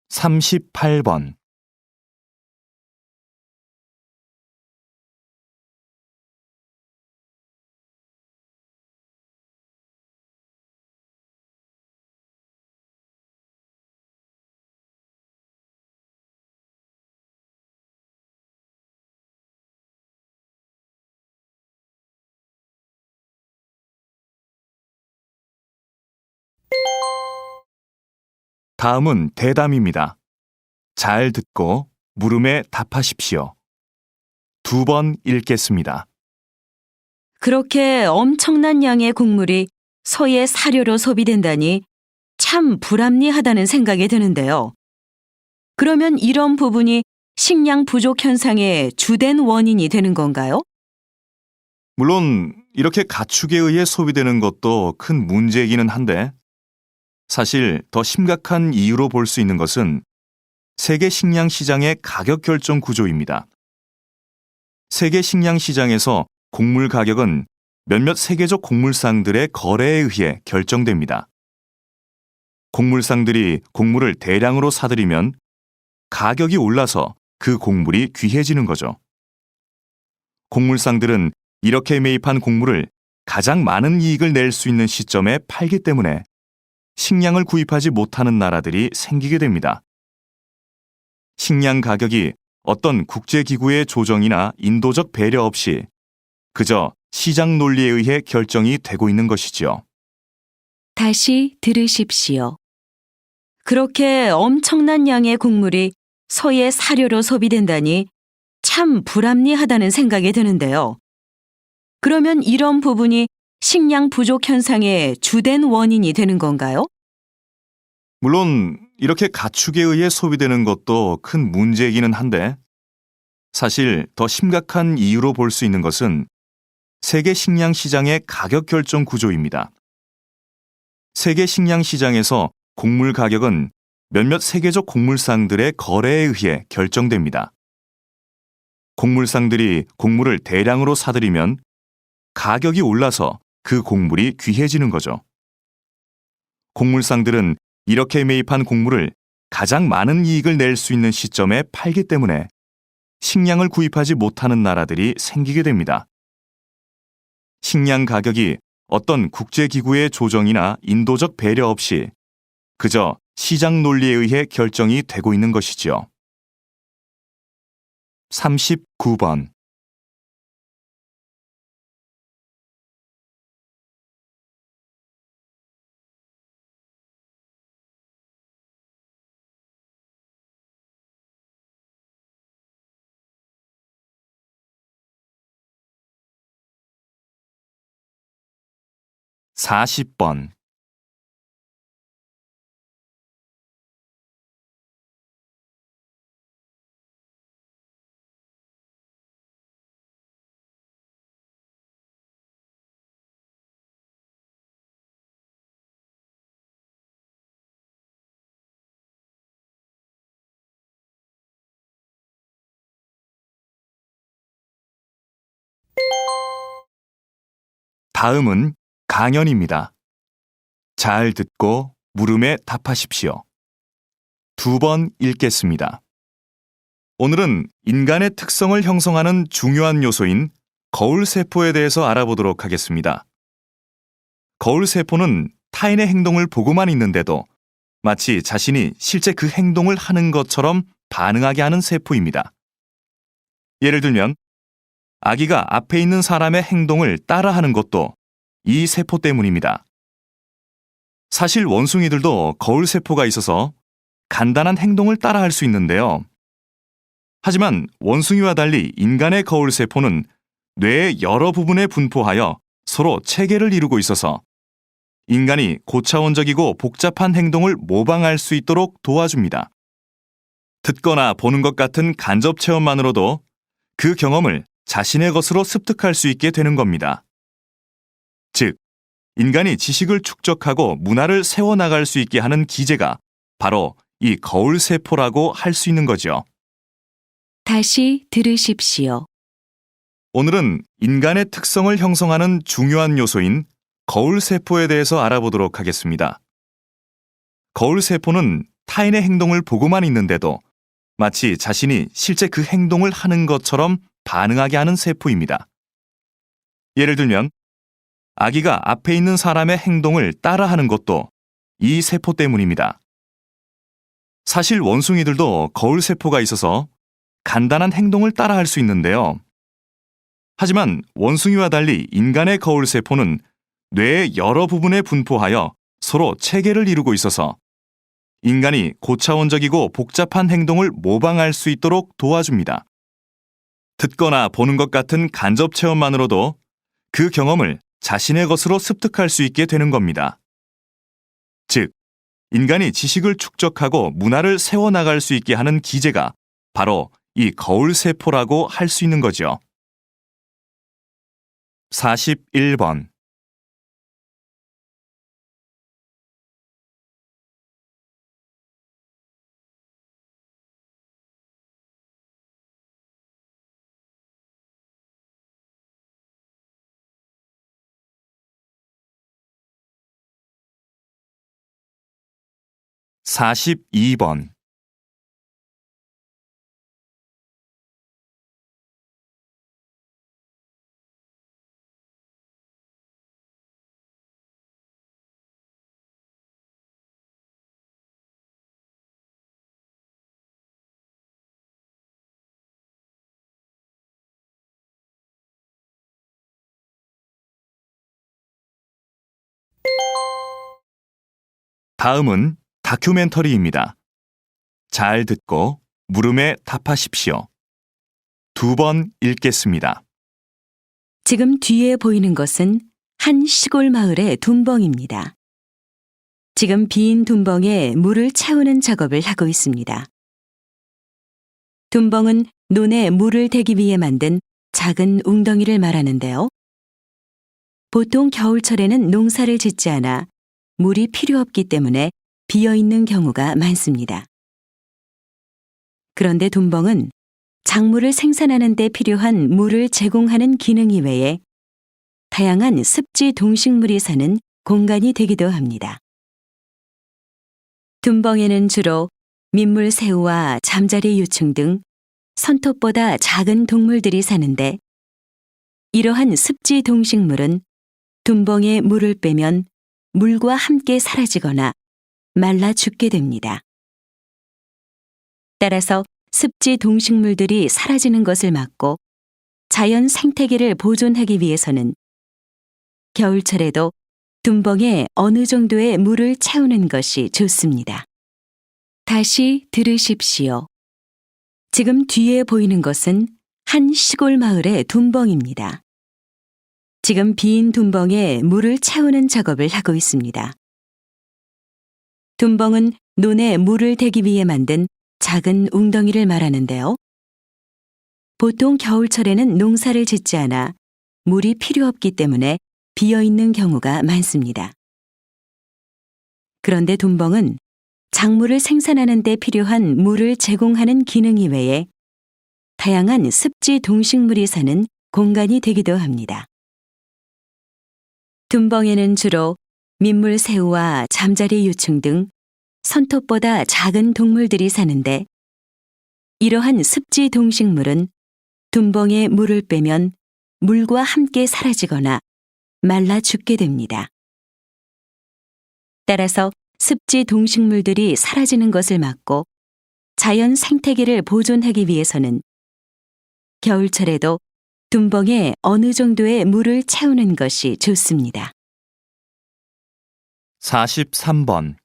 삼십팔 번. 다음은 대담입니다. 잘 듣고 물음에 답하십시오. 2번 읽겠습니다. 그렇게 엄청난 양의 곡물이 소의 사료로 소비된다니 참 불합리하다는 생각이 드는데요. 그러면 이런 부분이 식량 부족 현상의 주된 원인이 되는 건가요? 물론 이렇게 가축에 의해 소비되는 것도 큰 문제이기는 한데 사실 더 심각한 이유로 볼 수 있는 것은 세계 식량 시장의 가격 결정 구조입니다. 세계 식량 시장에서 곡물 가격은 몇몇 세계적 곡물상들의 거래에 의해 결정됩니다. 곡물상들이 곡물을 대량으로 사들이면 가격이 올라서 그 곡물이 귀해지는 거죠. 곡물상들은 이렇게 매입한 곡물을 가장 많은 이익을 낼 수 있는 시점에 팔기 때문에 식량을 구입하지 못하는 나라들이 생기게 됩니다. 식량 가격이 어떤 국제기구의 조정이나 인도적 배려 없이 그저 시장 논리에 의해 결정이 되고 있는 것이지요. 다시 들으십시오. 그렇게 엄청난 양의 곡물이 소의 사료로 소비된다니 참 불합리하다는 생각이 드는데요. 그러면 이런 부분이 식량 부족 현상의 주된 원인이 되는 건가요? 물론 이렇게 가축에 의해 소비되는 것도 큰 문제이기는 한데 사실 더 심각한 이유로 볼 수 있는 것은 세계 식량 시장의 가격 결정 구조입니다. 세계 식량 시장에서 곡물 가격은 몇몇 세계적 곡물상들의 거래에 의해 결정됩니다. 곡물상들이 곡물을 대량으로 사들이면 가격이 올라서 그 곡물이 귀해지는 거죠. 곡물상들은 이렇게 매입한 곡물을 가장 많은 이익을 낼 수 있는 시점에 팔기 때문에 식량을 구입하지 못하는 나라들이 생기게 됩니다. 식량 가격이 어떤 국제기구의 조정이나 인도적 배려 없이 그저 시장 논리에 의해 결정이 되고 있는 것이지요. 39번. 사십 번. 다음은 강연입니다. 잘 듣고 물음에 답하십시오. 2번 읽겠습니다. 오늘은 인간의 특성을 형성하는 중요한 요소인 거울세포에 대해서 알아보도록 하겠습니다. 거울세포는 타인의 행동을 보고만 있는데도 마치 자신이 실제 그 행동을 하는 것처럼 반응하게 하는 세포입니다. 예를 들면 아기가 앞에 있는 사람의 행동을 따라하는 것도 이 세포 때문입니다. 사실 원숭이들도 거울세포가 있어서 간단한 행동을 따라할 수 있는데요. 하지만 원숭이와 달리 인간의 거울세포는 뇌의 여러 부분에 분포하여 서로 체계를 이루고 있어서 인간이 고차원적이고 복잡한 행동을 모방할 수 있도록 도와줍니다. 듣거나 보는 것 같은 간접 체험만으로도 그 경험을 자신의 것으로 습득할 수 있게 되는 겁니다. 즉, 인간이 지식을 축적하고 문화를 세워나갈 수 있게 하는 기제가 바로 이 거울세포라고 할 수 있는 거죠. 다시 들으십시오. 오늘은 인간의 특성을 형성하는 중요한 요소인 거울세포에 대해서 알아보도록 하겠습니다. 거울세포는 타인의 행동을 보고만 있는데도 마치 자신이 실제 그 행동을 하는 것처럼 반응하게 하는 세포입니다. 예를 들면 아기가 앞에 있는 사람의 행동을 따라하는 것도 이 세포 때문입니다. 사실 원숭이들도 거울세포가 있어서 간단한 행동을 따라할 수 있는데요. 하지만 원숭이와 달리 인간의 거울세포는 뇌의 여러 부분에 분포하여 서로 체계를 이루고 있어서 인간이 고차원적이고 복잡한 행동을 모방할 수 있도록 도와줍니다. 듣거나 보는 것 같은 간접 체험만으로도 그 경험을 자신의 것으로 습득할 수 있게 되는 겁니다. 즉, 인간이 지식을 축적하고 문화를 세워나갈 수 있게 하는 기제가 바로 이 거울세포라고 할 수 있는 거죠. 41번. (42번) 다음은 다큐멘터리입니다. 잘 듣고 물음에 답하십시오. 2번 읽겠습니다. 지금 뒤에 보이는 것은 한 시골 마을의 둔벙입니다. 지금 빈 둔벙에 물을 채우는 작업을 하고 있습니다. 둔벙은 논에 물을 대기 위해 만든 작은 웅덩이를 말하는데요. 보통 겨울철에는 농사를 짓지 않아 물이 필요 없기 때문에 비어있는 경우가 많습니다. 그런데 둔벙은 작물을 생산하는 데 필요한 물을 제공하는 기능 이외에 다양한 습지 동식물이 사는 공간이 되기도 합니다. 둔벙에는 주로 민물새우와 잠자리 유충 등 손톱보다 작은 동물들이 사는데 이러한 습지 동식물은 둔벙에 물을 빼면 물과 함께 사라지거나 말라 죽게 됩니다. 따라서 습지 동식물들이 사라지는 것을 막고 자연 생태계를 보존하기 위해서는 겨울철에도 둔벙에 어느 정도의 물을 채우는 것이 좋습니다. 다시 들으십시오. 지금 뒤에 보이는 것은 한 시골 마을의 둔벙입니다. 지금 빈 둔벙에 물을 채우는 작업을 하고 있습니다. 둔벙은 논에 물을 대기 위해 만든 작은 웅덩이를 말하는데요. 보통 겨울철에는 농사를 짓지 않아 물이 필요 없기 때문에 비어있는 경우가 많습니다. 그런데 둔벙은 작물을 생산하는 데 필요한 물을 제공하는 기능 이외에 다양한 습지 동식물이 사는 공간이 되기도 합니다. 둔벙에는 주로 민물새우와 잠자리 유충 등 손톱보다 작은 동물들이 사는데, 이러한 습지 동식물은 둔벙에 물을 빼면 물과 함께 사라지거나 말라 죽게 됩니다. 따라서 습지 동식물들이 사라지는 것을 막고 자연 생태계를 보존하기 위해서는 겨울철에도 둔벙에 어느 정도의 물을 채우는 것이 좋습니다. 43번.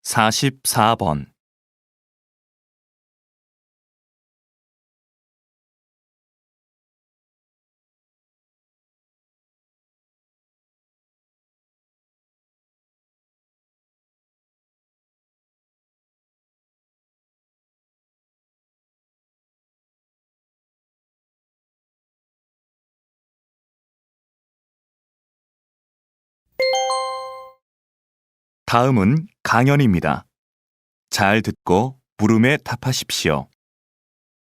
44번. '다음은 강연입니다. 잘 듣고 물음에 답하십시오.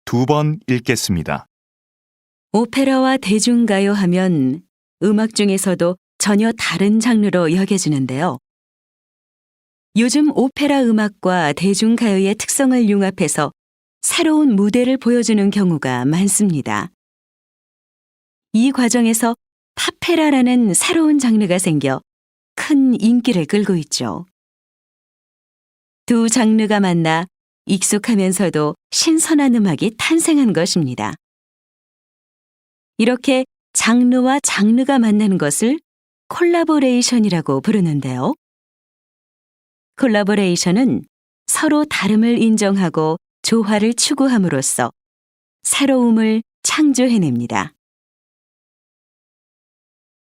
2번 읽겠습니다. 오페라와 대중가요 하면 음악 중에서도 전혀 다른 장르로 여겨지는데요. 요즘 오페라 음악과 대중가요의 특성을 융합해서 새로운 무대를 보여주는 경우가 많습니다. 이 과정에서 파페라라는 새로운 장르가 생겨 큰 인기를 끌고 있죠. 두 장르가 만나 익숙하면서도 신선한 음악이 탄생한 것입니다. 이렇게 장르와 장르가 만나는 것을 콜라보레이션이라고 부르는데요. 콜라보레이션은 서로 다름을 인정하고 조화를 추구함으로써 새로움을 창조해냅니다.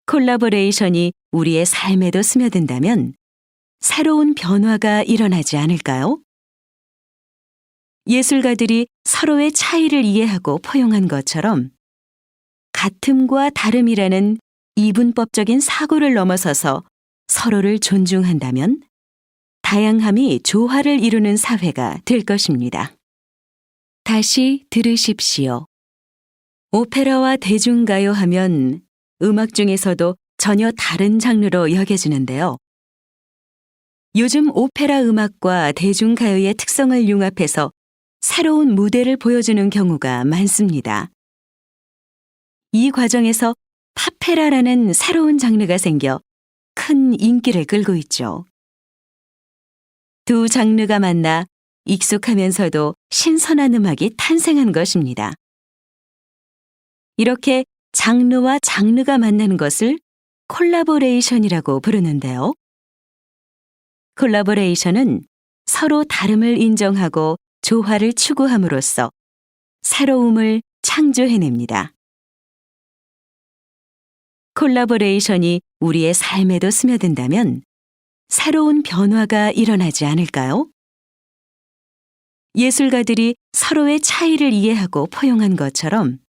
콜라보레이션이 우리의 삶에도 스며든다면 새로운 변화가 일어나지 않을까요? 예술가들이 서로의 차이를 이해하고 포용한 것처럼 같음과 다름이라는 이분법적인 사고를 넘어서서 서로를 존중한다면 다양함이 조화를 이루는 사회가 될 것입니다. 다시 들으십시오. 오페라와 대중가요 하면 음악 중에서도 전혀 다른 장르로 여겨지는데요. 요즘 오페라 음악과 대중가요의 특성을 융합해서 새로운 무대를 보여주는 경우가 많습니다. 이 과정에서 파페라라는 새로운 장르가 생겨 큰 인기를 끌고 있죠. 두 장르가 만나 익숙하면서도 신선한 음악이 탄생한 것입니다. 이렇게 장르와 장르가 만나는 것을 콜라보레이션이라고 부르는데요. 콜라보레이션은 서로 다름을 인정하고 조화를 추구함으로써 새로움을 창조해냅니다. 콜라보레이션이 우리의 삶에도 스며든다면 새로운 변화가 일어나지 않을까요? 예술가들이 서로의 차이를 이해하고 포용한 것처럼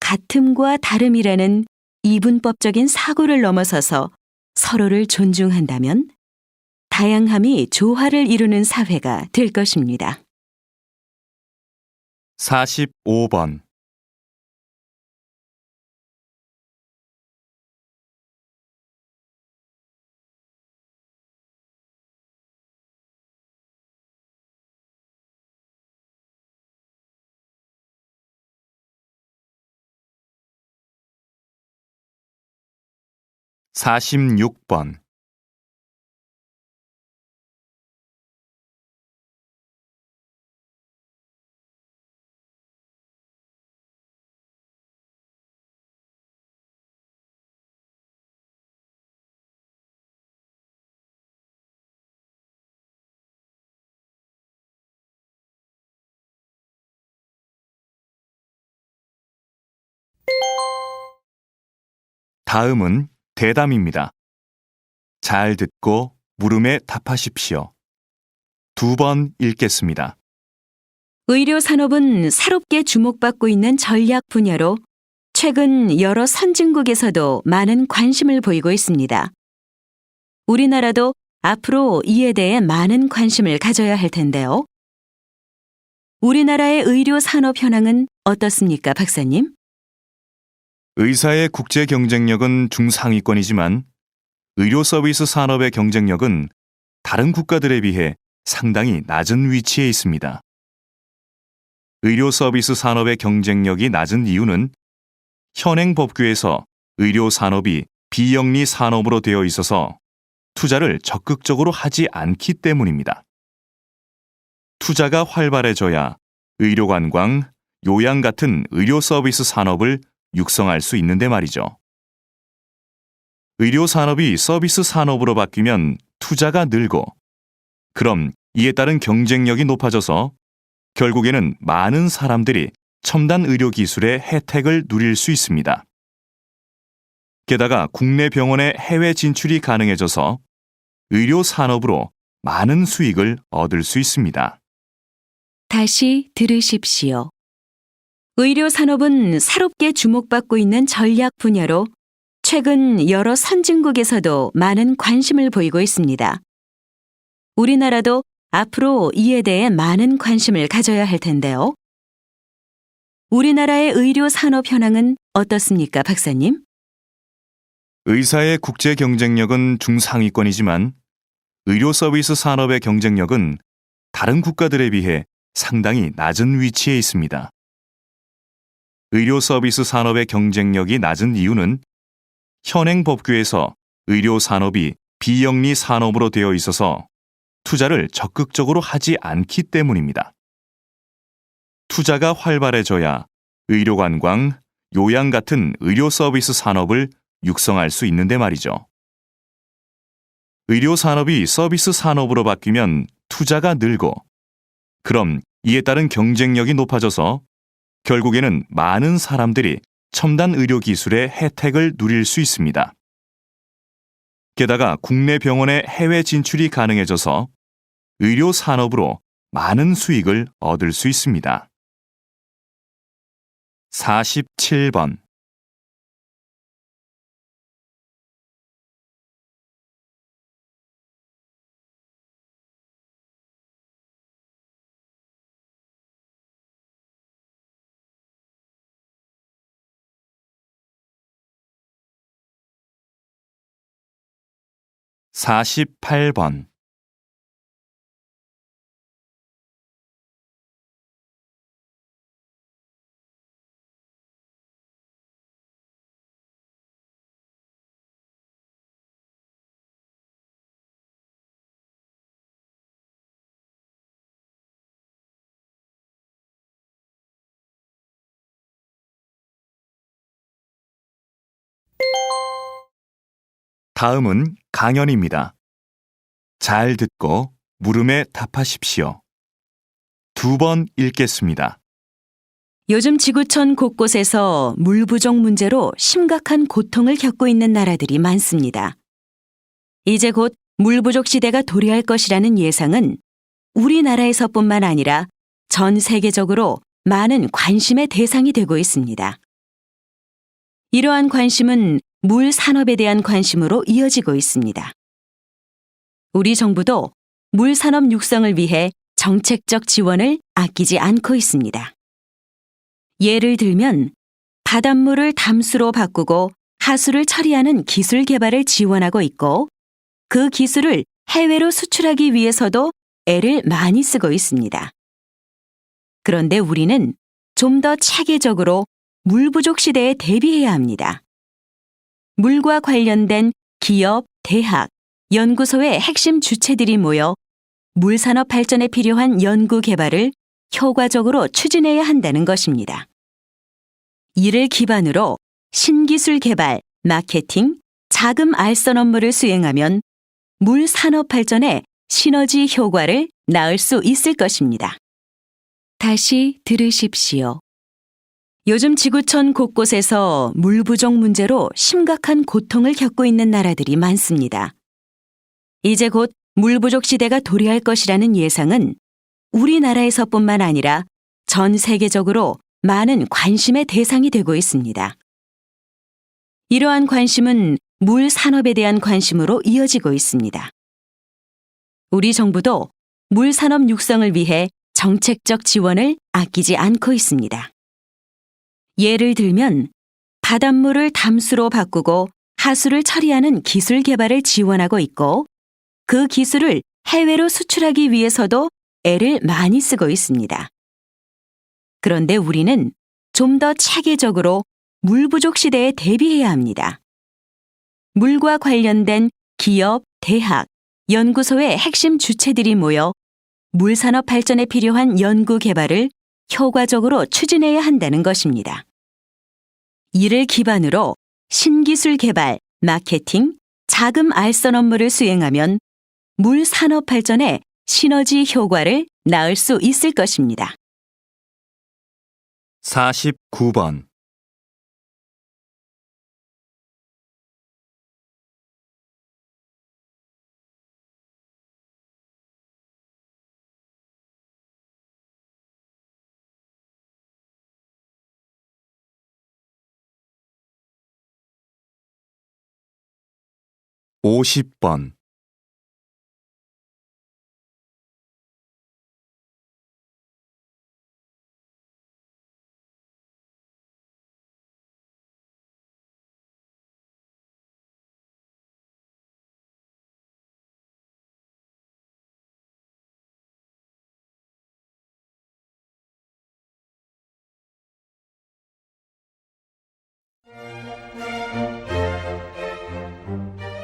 같음과 다름이라는 이분법적인 사고를 넘어서서 서로를 존중한다면 다양함이 조화를 이루는 사회가 될 것입니다. 45번. 46번. '다음은 대담입니다. 잘 듣고 물음에 답하십시오. 2번 읽겠습니다. 의료 산업은 새롭게 주목받고 있는 전략 분야로 최근 여러 선진국에서도 많은 관심을 보이고 있습니다. 우리나라도 앞으로 이에 대해 많은 관심을 가져야 할 텐데요. 우리나라의 의료 산업 현황은 어떻습니까, 박사님? 의사의 국제 경쟁력은 중상위권이지만 의료 서비스 산업의 경쟁력은 다른 국가들에 비해 상당히 낮은 위치에 있습니다. 의료 서비스 산업의 경쟁력이 낮은 이유는 현행 법규에서 의료 산업이 비영리 산업으로 되어 있어서 투자를 적극적으로 하지 않기 때문입니다. 투자가 활발해져야 의료관광, 요양 같은 의료 서비스 산업을 육성할 수 있는데 말이죠. 의료 산업이 서비스 산업으로 바뀌면 투자가 늘고, 그럼 이에 따른 경쟁력이 높아져서 결국에는 많은 사람들이 첨단 의료 기술의 혜택을 누릴 수 있습니다. 게다가 국내 병원의 해외 진출이 가능해져서 의료 산업으로 많은 수익을 얻을 수 있습니다. 다시 들으십시오. 의료 산업은 새롭게 주목받고 있는 전략 분야로 최근 여러 선진국에서도 많은 관심을 보이고 있습니다. 우리나라도 앞으로 이에 대해 많은 관심을 가져야 할 텐데요. 우리나라의 의료 산업 현황은 어떻습니까, 박사님? 의사의 국제 경쟁력은 중상위권이지만 의료 서비스 산업의 경쟁력은 다른 국가들에 비해 상당히 낮은 위치에 있습니다. 의료 서비스 산업의 경쟁력이 낮은 이유는 현행 법규에서 의료 산업이 비영리 산업으로 되어 있어서 투자를 적극적으로 하지 않기 때문입니다. 투자가 활발해져야 의료관광, 요양 같은 의료 서비스 산업을 육성할 수 있는데 말이죠. 의료 산업이 서비스 산업으로 바뀌면 투자가 늘고, 그럼 이에 따른 경쟁력이 높아져서 결국에는 많은 사람들이 첨단 의료 기술의 혜택을 누릴 수 있습니다. 게다가 국내 병원의 해외 진출이 가능해져서 의료 산업으로 많은 수익을 얻을 수 있습니다. 47번. 사십팔 번. 다음은 강연입니다. 잘 듣고 물음에 답하십시오. 2번 읽겠습니다. 요즘 지구촌 곳곳에서 물 부족 문제로 심각한 고통을 겪고 있는 나라들이 많습니다. 이제 곧 물 부족 시대가 도래할 것이라는 예상은 우리나라에서뿐만 아니라 전 세계적으로 많은 관심의 대상이 되고 있습니다. 이러한 관심은 물 산업에 대한 관심으로 이어지고 있습니다. 우리 정부도 물 산업 육성을 위해 정책적 지원을 아끼지 않고 있습니다. 예를 들면 바닷물을 담수로 바꾸고 하수를 처리하는 기술 개발을 지원하고 있고, 그 기술을 해외로 수출하기 위해서도 애를 많이 쓰고 있습니다. 그런데 우리는 좀 더 체계적으로 물 부족 시대에 대비해야 합니다. 물과 관련된 기업, 대학, 연구소의 핵심 주체들이 모여 물 산업 발전에 필요한 연구 개발을 효과적으로 추진해야 한다는 것입니다. 이를 기반으로 신기술 개발, 마케팅, 자금 알선 업무를 수행하면 물 산업 발전에 시너지 효과를 낳을 수 있을 것입니다. 다시 들으십시오. 요즘 지구촌 곳곳에서 물 부족 문제로 심각한 고통을 겪고 있는 나라들이 많습니다. 이제 곧 물 부족 시대가 도래할 것이라는 예상은 우리나라에서뿐만 아니라 전 세계적으로 많은 관심의 대상이 되고 있습니다. 이러한 관심은 물 산업에 대한 관심으로 이어지고 있습니다. 우리 정부도 물 산업 육성을 위해 정책적 지원을 아끼지 않고 있습니다. 예를 들면 바닷물을 담수로 바꾸고 하수를 처리하는 기술 개발을 지원하고 있고, 그 기술을 해외로 수출하기 위해서도 애를 많이 쓰고 있습니다. 그런데 우리는 좀 더 체계적으로 물 부족 시대에 대비해야 합니다. 물과 관련된 기업, 대학, 연구소의 핵심 주체들이 모여 물 산업 발전에 필요한 연구 개발을 효과적으로 추진해야 한다는 것입니다. 이를 기반으로 신기술 개발, 마케팅, 자금 알선 업무를 수행하면 물 산업 발전에 시너지 효과를 낳을 수 있을 것입니다. 49번. 오십 번.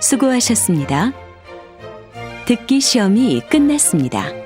수고하셨습니다. 듣기 시험이 끝났습니다.